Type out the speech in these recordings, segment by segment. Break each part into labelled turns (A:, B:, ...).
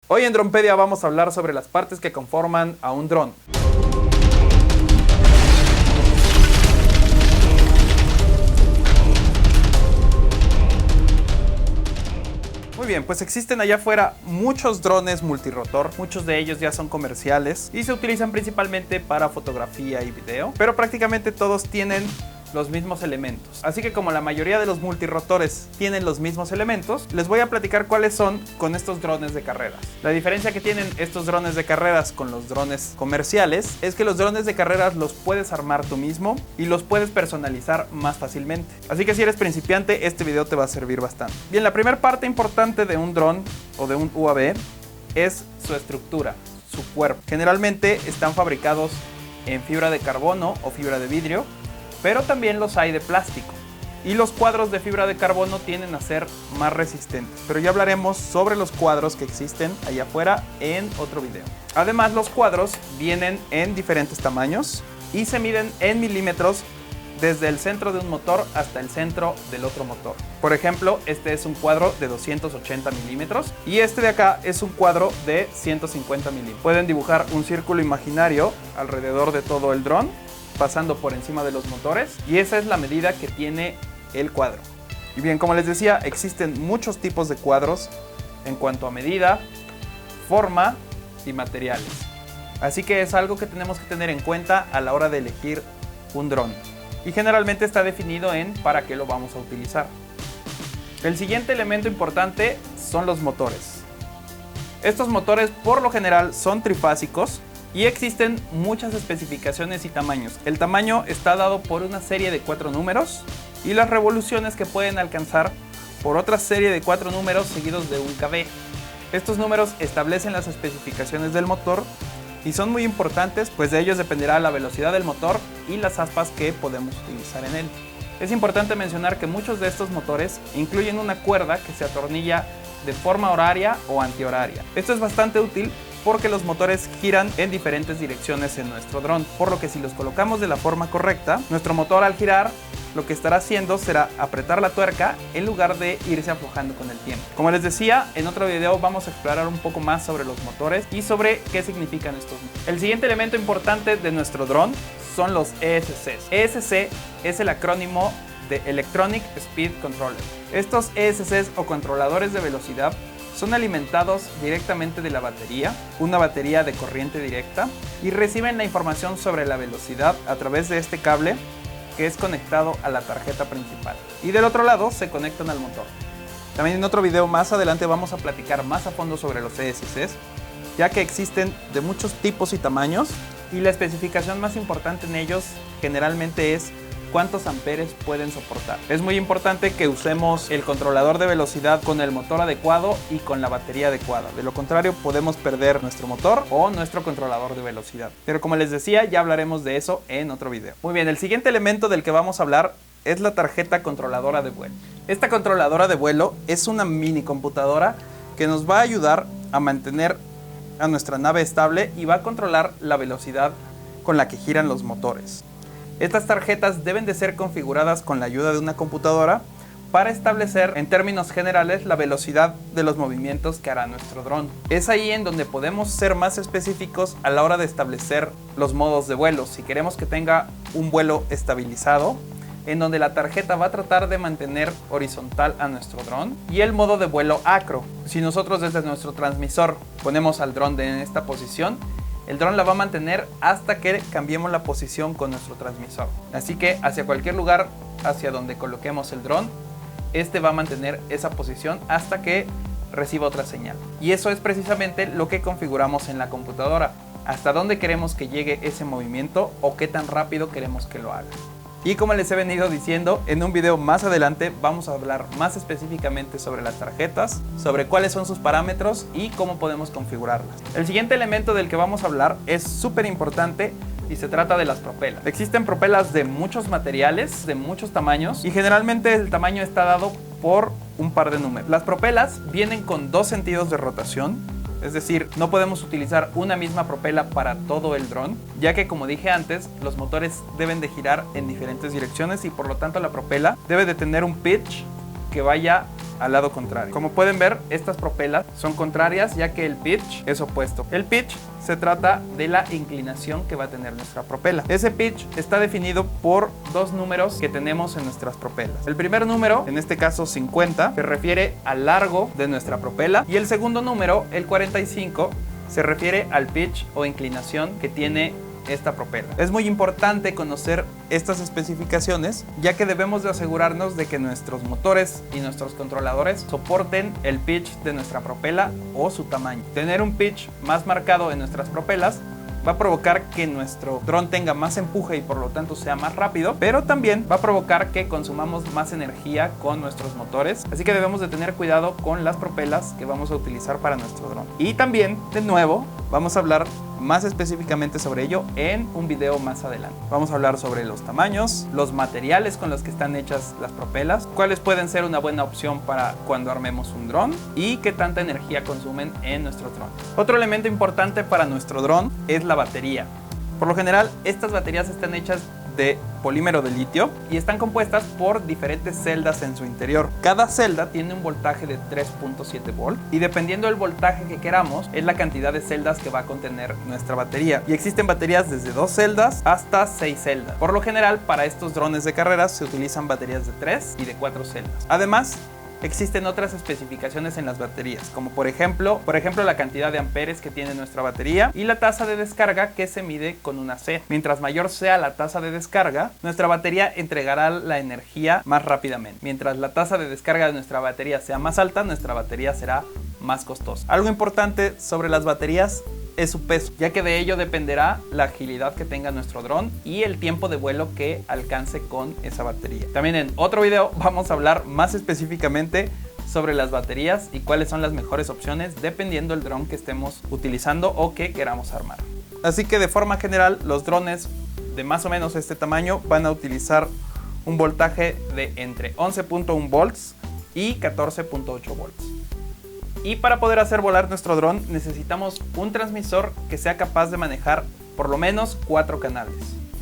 A: Hoy en Dronepedia vamos a hablar sobre las partes que conforman a un dron. Muy bien, pues existen allá afuera muchos drones multirotor, muchos de ellos ya son comerciales y se utilizan principalmente para fotografía y video, pero prácticamente todos tienen los mismos elementos. Así que como la mayoría de los multirotores tienen los mismos elementos, les voy a platicar cuáles son con estos drones de carreras. La diferencia que tienen estos drones de carreras con los drones comerciales es que los drones de carreras los puedes armar tú mismo y los puedes personalizar más fácilmente. Así que si eres principiante, este video te va a servir bastante. Bien, la primera parte importante de un dron o de un UAV es su estructura, su cuerpo. Generalmente están fabricados en fibra de carbono o fibra de vidrio, pero también los hay de plástico. Y los cuadros de fibra de carbono tienden a ser más resistentes, pero ya hablaremos sobre los cuadros que existen allá afuera en otro video. Además, los cuadros vienen en diferentes tamaños y se miden en milímetros desde el centro de un motor hasta el centro del otro motor. Por ejemplo, este es un cuadro de 280 milímetros y este de acá es un cuadro de 150 milímetros. Pueden dibujar un círculo imaginario alrededor de todo el dron, pasando por encima de los motores, y esa es la medida que tiene el cuadro. Y bien, como les decía, existen muchos tipos de cuadros en cuanto a medida, forma y materiales. Así que es algo que tenemos que tener en cuenta a la hora de elegir un dron. Y generalmente está definido en para qué lo vamos a utilizar. El siguiente elemento importante son los motores. Estos motores por lo general son trifásicos y existen muchas especificaciones y tamaños. El tamaño está dado por una serie de 4 números y las revoluciones que pueden alcanzar por otra serie de 4 números seguidos de un kb. Estos números establecen las especificaciones del motor y son muy importantes, pues de ellos dependerá la velocidad del motor y las aspas que podemos utilizar en él. Es importante mencionar que muchos de estos motores incluyen una cuerda que se atornilla de forma horaria o antihoraria. Esto es bastante útil porque los motores giran en diferentes direcciones en nuestro dron, por lo que si los colocamos de la forma correcta, nuestro motor al girar lo que estará haciendo será apretar la tuerca en lugar de irse aflojando con el tiempo. Como les decía, en otro video vamos a explorar un poco más sobre los motores y sobre qué significan estos motores. El siguiente elemento importante de nuestro dron son los ESCs. ESC es el acrónimo de Electronic Speed Controller. Estos ESCs o controladores de velocidad son alimentados directamente de la batería, una batería de corriente directa, y reciben la información sobre la velocidad a través de este cable que es conectado a la tarjeta principal. Y del otro lado se conectan al motor. También en otro video más adelante vamos a platicar más a fondo sobre los ESCs, ya que existen de muchos tipos y tamaños, y la especificación más importante en ellos generalmente es cuántos amperes pueden soportar. Es muy importante que usemos el controlador de velocidad con el motor adecuado y con la batería adecuada. De lo contrario, podemos perder nuestro motor o nuestro controlador de velocidad. Pero como les decía, ya hablaremos de eso en otro video. Muy bien, el siguiente elemento del que vamos a hablar es la tarjeta controladora de vuelo. Esta controladora de vuelo es una mini computadora que nos va a ayudar a mantener a nuestra nave estable y va a controlar la velocidad con la que giran los motores. Estas tarjetas deben de ser configuradas con la ayuda de una computadora para establecer en términos generales la velocidad de los movimientos que hará nuestro dron. Es ahí en donde podemos ser más específicos a la hora de establecer los modos de vuelo. Si queremos que tenga un vuelo estabilizado, en donde la tarjeta va a tratar de mantener horizontal a nuestro dron, y el modo de vuelo acro. Si nosotros desde nuestro transmisor ponemos al dron en esta posición, el dron la va a mantener hasta que cambiemos la posición con nuestro transmisor. Así que hacia cualquier lugar hacia donde coloquemos el dron, este va a mantener esa posición hasta que reciba otra señal. Y eso es precisamente lo que configuramos en la computadora. Hasta dónde queremos que llegue ese movimiento o qué tan rápido queremos que lo haga. Y como les he venido diciendo, en un video más adelante vamos a hablar más específicamente sobre las tarjetas, sobre cuáles son sus parámetros y cómo podemos configurarlas. El siguiente elemento del que vamos a hablar es súper importante y se trata de las propelas. Existen propelas de muchos materiales, de muchos tamaños, y generalmente el tamaño está dado por un par de números. Las propelas vienen con 2 sentidos de rotación. Es decir, no podemos utilizar una misma propela para todo el dron, ya que como dije antes, los motores deben de girar en diferentes direcciones y por lo tanto la propela debe de tener un pitch que vaya al lado contrario. Como pueden ver, estas propelas son contrarias ya que el pitch es opuesto. El pitch se trata de la inclinación que va a tener nuestra propela. Ese pitch está definido por dos números que tenemos en nuestras propelas. El primer número, en este caso 50, se refiere al largo de nuestra propela, y el segundo número, el 45, se refiere al pitch o inclinación que tiene esta propela. Es muy importante conocer estas especificaciones, ya que debemos de asegurarnos de que nuestros motores y nuestros controladores soporten el pitch de nuestra propela o su tamaño. Tener un pitch más marcado en nuestras propelas va a provocar que nuestro dron tenga más empuje y por lo tanto sea más rápido, pero también va a provocar que consumamos más energía con nuestros motores, así que debemos de tener cuidado con las propelas que vamos a utilizar para nuestro dron. Y también, de nuevo, vamos a hablar más específicamente sobre ello en un video más adelante. Vamos a hablar sobre los tamaños, los materiales con los que están hechas las propelas, cuáles pueden ser una buena opción para cuando armemos un dron y qué tanta energía consumen en nuestro dron. Otro elemento importante para nuestro dron es la batería. Por lo general, estas baterías están hechas de polímero de litio y están compuestas por diferentes celdas en su interior. Cada celda tiene un voltaje de 3.7 volt y dependiendo del voltaje que queramos es la cantidad de celdas que va a contener nuestra batería, y existen baterías desde 2 celdas hasta 6 celdas. Por lo general, para estos drones de carreras se utilizan baterías de 3 y de 4 celdas. Además, existen otras especificaciones en las baterías, como por ejemplo la cantidad de amperes que tiene nuestra batería y la tasa de descarga, que se mide con una C. Mientras mayor sea la tasa de descarga, nuestra batería entregará la energía más rápidamente. Mientras la tasa de descarga de nuestra batería sea más alta, nuestra batería será más costosa. Algo importante sobre las baterías es su peso, ya que de ello dependerá la agilidad que tenga nuestro dron y el tiempo de vuelo que alcance con esa batería. También en otro video vamos a hablar más específicamente sobre las baterías y cuáles son las mejores opciones dependiendo del dron que estemos utilizando o que queramos armar. Así que de forma general, los drones de más o menos este tamaño van a utilizar un voltaje de entre 11.1 volts y 14.8 volts. Y para poder hacer volar nuestro dron necesitamos un transmisor que sea capaz de manejar por lo menos 4 canales.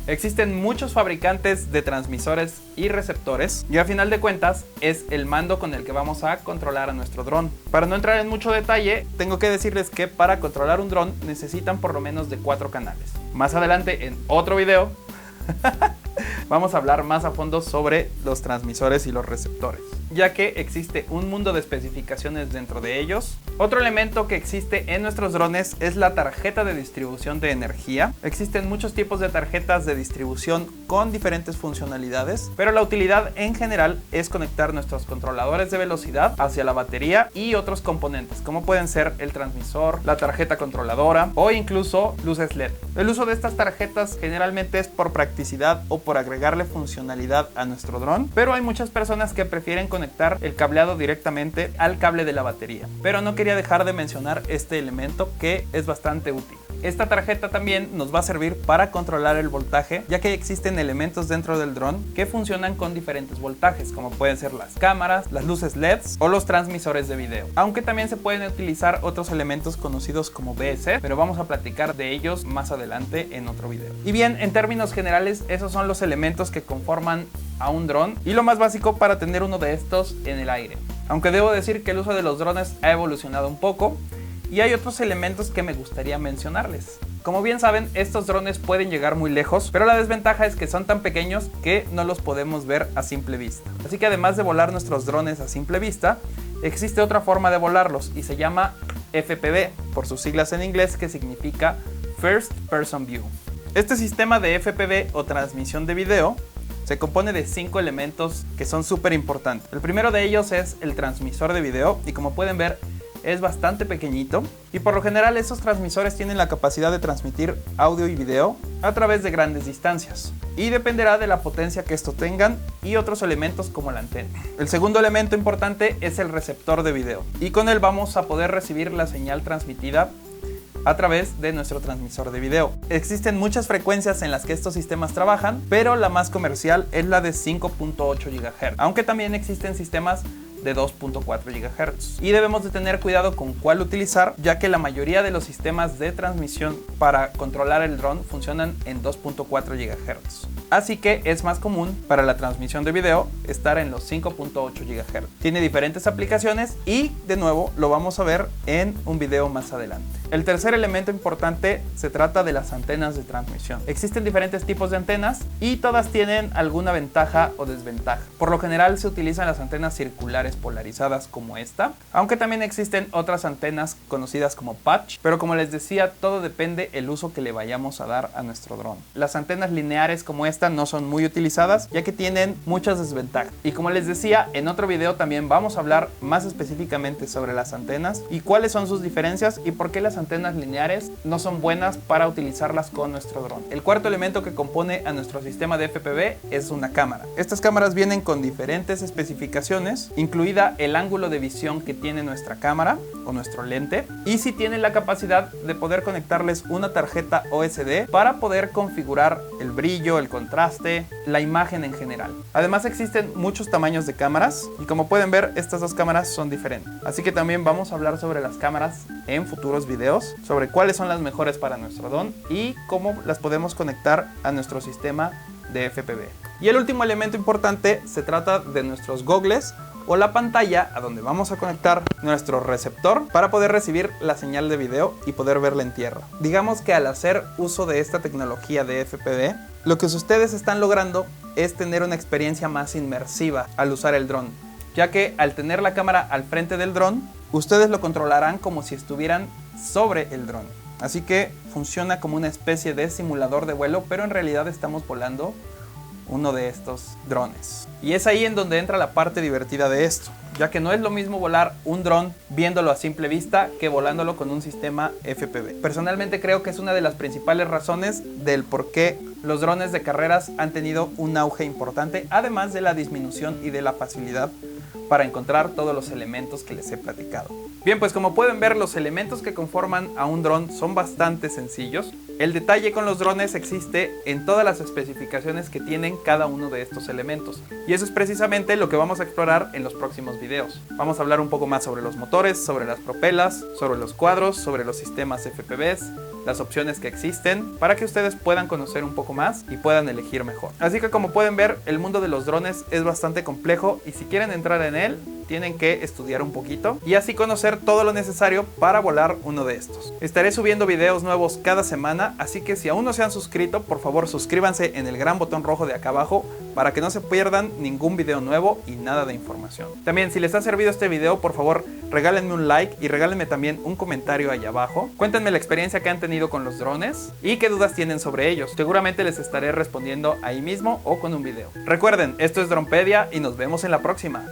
A: Existen muchos fabricantes de transmisores y receptores y a final de cuentas es el mando con el que vamos a controlar a nuestro dron. Para no entrar en mucho detalle, tengo que decirles que para controlar un dron necesitan por lo menos de 4 canales. Más adelante en otro video vamos a hablar más a fondo sobre los transmisores y los receptores, ya que existe un mundo de especificaciones dentro de ellos. Otro elemento que existe en nuestros drones es la tarjeta de distribución de energía. Existen muchos tipos de tarjetas de distribución con diferentes funcionalidades, pero la utilidad en general es conectar nuestros controladores de velocidad hacia la batería y otros componentes, como pueden ser el transmisor, la tarjeta controladora o incluso luces LED. El uso de estas tarjetas generalmente es por practicidad o por agregarle funcionalidad a nuestro dron, pero hay muchas personas que prefieren conectar el cableado directamente al cable de la batería. Pero no quería dejar de mencionar este elemento que es bastante útil. Esta tarjeta también nos va a servir para controlar el voltaje, ya que existen elementos dentro del dron que funcionan con diferentes voltajes, como pueden ser las cámaras, las luces LEDs o los transmisores de video. Aunque también se pueden utilizar otros elementos conocidos como BSC, pero vamos a platicar de ellos más adelante en otro video. Y bien, en términos generales, esos son los elementos que conforman a un dron y lo más básico para tener uno de estos en el aire. Aunque debo decir que el uso de los drones ha evolucionado un poco, y hay otros elementos que me gustaría mencionarles. Como bien saben, estos drones pueden llegar muy lejos, pero la desventaja es que son tan pequeños que no los podemos ver a simple vista. Así que además de volar nuestros drones a simple vista, existe otra forma de volarlos y se llama FPV, por sus siglas en inglés, que significa First Person View. Este sistema de FPV o transmisión de video se compone de 5 elementos que son súper importantes. El primero de ellos es el transmisor de video y como pueden ver es bastante pequeñito y por lo general esos transmisores tienen la capacidad de transmitir audio y video a través de grandes distancias y dependerá de la potencia que estos tengan y otros elementos como la antena. El segundo elemento importante es el receptor de video y con él vamos a poder recibir la señal transmitida a través de nuestro transmisor de video. Existen muchas frecuencias en las que estos sistemas trabajan, pero la más comercial es la de 5.8 GHz, aunque también existen sistemas de 2.4 GHz y debemos de tener cuidado con cuál utilizar, ya que la mayoría de los sistemas de transmisión para controlar el dron funcionan en 2.4 GHz. así que es más común para la transmisión de video estar en los 5.8 GHz. Tiene diferentes aplicaciones y de nuevo lo vamos a ver en un video más adelante. El tercer elemento importante se trata de las antenas de transmisión. Existen diferentes tipos de antenas y todas tienen alguna ventaja o desventaja. Por lo general se utilizan las antenas circulares polarizadas como esta, aunque también existen otras antenas conocidas como patch, pero como les decía, todo depende el uso que le vayamos a dar a nuestro dron. Las antenas lineares como esta no son muy utilizadas ya que tienen muchas desventajas. Y como les decía, en otro video también vamos a hablar más específicamente sobre las antenas y cuáles son sus diferencias y por qué las antenas lineares no son buenas para utilizarlas con nuestro dron. El cuarto elemento que compone a nuestro sistema de FPV es una cámara. Estas cámaras vienen con diferentes especificaciones, incluida el ángulo de visión que tiene nuestra cámara o nuestro lente, y si tienen la capacidad de poder conectarles una tarjeta OSD para poder configurar el brillo, el contraste, la imagen en general. Además existen muchos tamaños de cámaras y como pueden ver estas dos cámaras son diferentes, así que también vamos a hablar sobre las cámaras en futuros videos, sobre cuáles son las mejores para nuestro dron y cómo las podemos conectar a nuestro sistema de FPV. Y el último elemento importante se trata de nuestros goggles o la pantalla a donde vamos a conectar nuestro receptor para poder recibir la señal de video y poder verla en tierra. Digamos que al hacer uso de esta tecnología de FPV, lo que ustedes están logrando es tener una experiencia más inmersiva al usar el dron, ya que al tener la cámara al frente del dron, ustedes lo controlarán como si estuvieran sobre el dron. Así que funciona como una especie de simulador de vuelo, pero en realidad estamos volando uno de estos drones. Y es ahí en donde entra la parte divertida de esto, ya que no es lo mismo volar un dron viéndolo a simple vista que volándolo con un sistema FPV. Personalmente creo que es una de las principales razones del por qué los drones de carreras han tenido un auge importante, además de la disminución y de la facilidad para encontrar todos los elementos que les he platicado. Bien, pues como pueden ver, los elementos que conforman a un dron son bastante sencillos. El detalle con los drones existe en todas las especificaciones que tienen cada uno de estos elementos. Y eso es precisamente lo que vamos a explorar en los próximos videos. Vamos a hablar un poco más sobre los motores, sobre las propelas, sobre los cuadros, sobre los sistemas FPVs, las opciones que existen, para que ustedes puedan conocer un poco más y puedan elegir mejor. Así que como pueden ver, el mundo de los drones es bastante complejo y si quieren entrar en él, tienen que estudiar un poquito y así conocer todo lo necesario para volar uno de estos. Estaré subiendo videos nuevos cada semana, así que si aún no se han suscrito, por favor suscríbanse en el gran botón rojo de acá abajo para que no se pierdan ningún video nuevo y nada de información. También, si les ha servido este video, por favor regálenme un like y regálenme también un comentario allá abajo. Cuéntenme la experiencia que han tenido con los drones y qué dudas tienen sobre ellos. Seguramente les estaré respondiendo ahí mismo o con un video. Recuerden, esto es Dronpedia y nos vemos en la próxima.